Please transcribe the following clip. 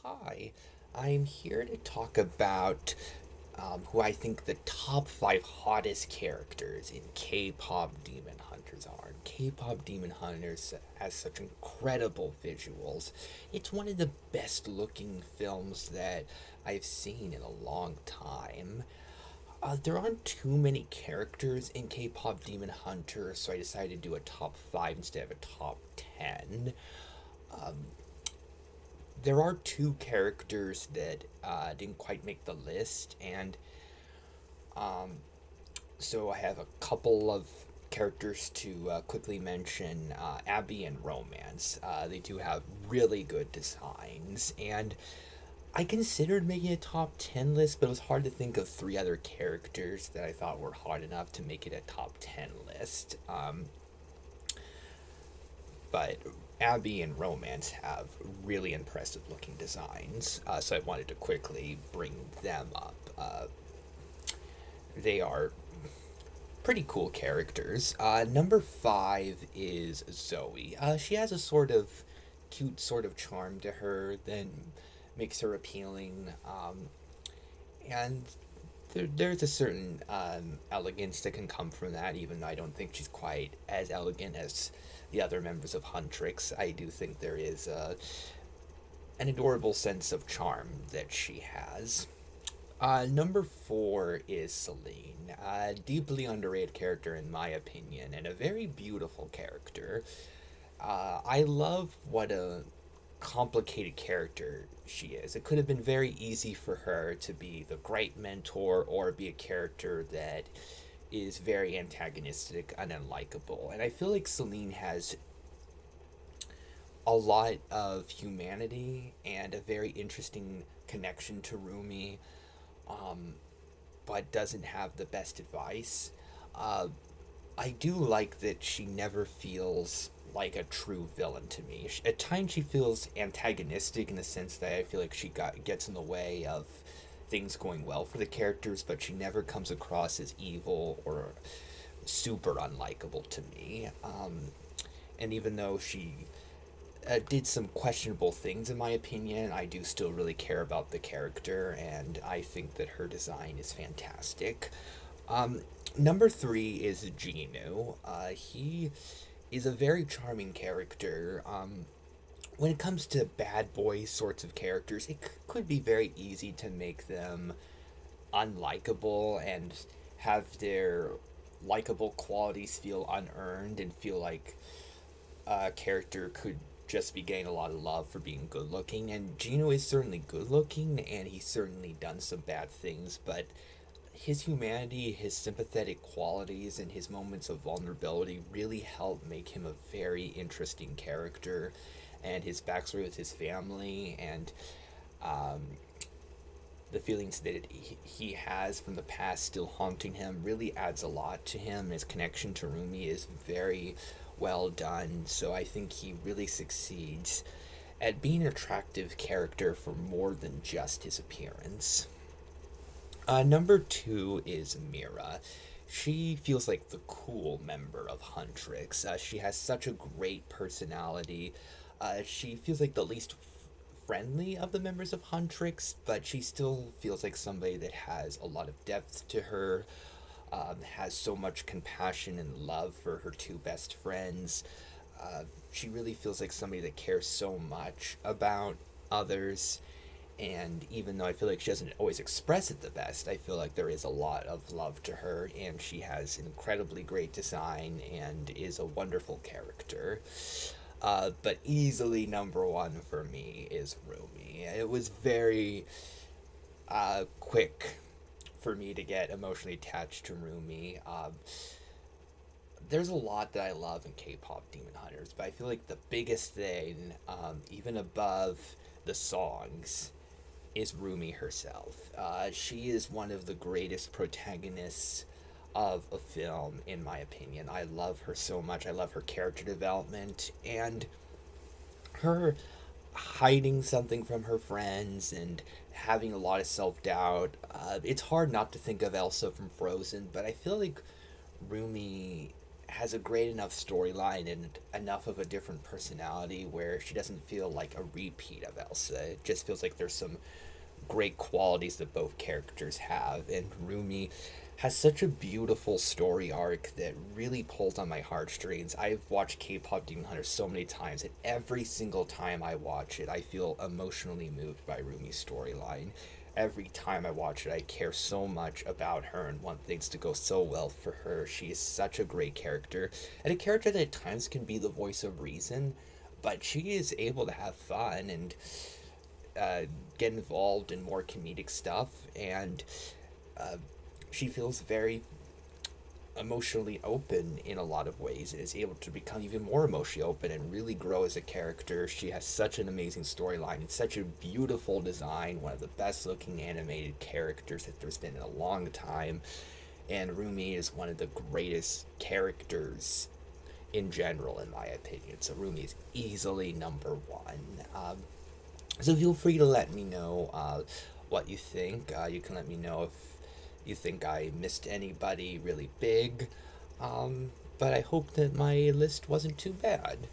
Hi. I'm here to talk about who I think the top five hottest characters in K-pop Demon Hunters are. K-pop Demon Hunters has such incredible visuals. It's one of the best looking films that I've seen in a long time. There aren't too many characters in K-pop Demon Hunters, so I decided to do a top five instead of a top 10. There are two characters that didn't quite make the list, and so I have a couple of characters to quickly mention. Abby and Romance. They do have really good designs, and I considered making a top 10 list, but it was hard to think of three other characters that I thought were hot enough to make it a top 10 list. But Abby and Romance have really impressive looking designs, so I wanted to quickly bring them up. They are pretty cool characters. Number five is Zoe. She has a sort of cute sort of charm to her that makes her appealing, and there's a certain elegance that can come from that, even though I don't think she's quite as elegant as the other members of Huntrix. I do think there is an adorable sense of charm that she has. Number four is Celine. A deeply underrated character, in my opinion, and a very beautiful character. I love what a complicated character she is. It could have been very easy for her to be the great mentor or be a character that is very antagonistic and unlikable. And I feel like Celine has a lot of humanity and a very interesting connection to Rumi, um, but doesn't have the best advice. Uh, I do like that she never feels like a true villain to me. At times, she feels antagonistic in the sense that I feel like gets in the way of things going well for the characters, but she never comes across as evil or super unlikable to me. And even though she did some questionable things, in my opinion, I do still really care about the character, and I think that her design is fantastic. Um, Number three is Genu. He is a very charming character. When it comes to bad boy sorts of characters, it could be very easy to make them unlikable and have their likable qualities feel unearned and feel like a character could just be getting a lot of love for being good looking. And Gino is certainly good looking, and he's certainly done some bad things, but his humanity, his sympathetic qualities, and his moments of vulnerability really help make him a very interesting character. And his backstory with his family and um, the feelings that he has from the past still haunting him really adds a lot to him. His connection to Rumi is very well done, so I think he really succeeds at being an attractive character for more than just his appearance. Number two is Mira. She feels like the cool member of Huntrix. She has such a great personality. She feels like the least friendly of the members of Huntrix, but she still feels like somebody that has a lot of depth to her, has so much compassion and love for her two best friends. She really feels like somebody that cares so much about others, and even though I feel like she doesn't always express it the best, I feel like there is a lot of love to her, and she has an incredibly great design and is a wonderful character. But easily number one for me is Rumi. It was very quick for me to get emotionally attached to Rumi. There's a lot that I love in K-pop Demon Hunters, but I feel like the biggest thing, even above the songs, is Rumi herself. She is one of the greatest protagonists of a film, in my opinion. I love her so much. I love her character development and her hiding something from her friends and having a lot of self doubt. It's hard not to think of Elsa from Frozen, but I feel like Rumi has a great enough storyline and enough of a different personality where she doesn't feel like a repeat of Elsa. It just feels like there's some great qualities that both characters have, and Rumi has such a beautiful story arc that really pulls on my heartstrings. I've watched K-pop Demon Hunters so many times, and every single time I watch it, I feel emotionally moved by Rumi's storyline. Every time I watch it, I care so much about her and want things to go so well for her. She is such a great character, and a character that at times can be the voice of reason, but she is able to have fun and uh, get involved in more comedic stuff, and uh, she feels very emotionally open in a lot of ways and is able to become even more emotionally open and really grow as a character. She has such an amazing storyline and such a beautiful design, one of the best looking animated characters that there's been in a long time. And Rumi is one of the greatest characters in general, in my opinion. So Rumi is easily number one. So feel free to let me know what you think. You can let me know if you think I missed anybody really big. But I hope that my list wasn't too bad.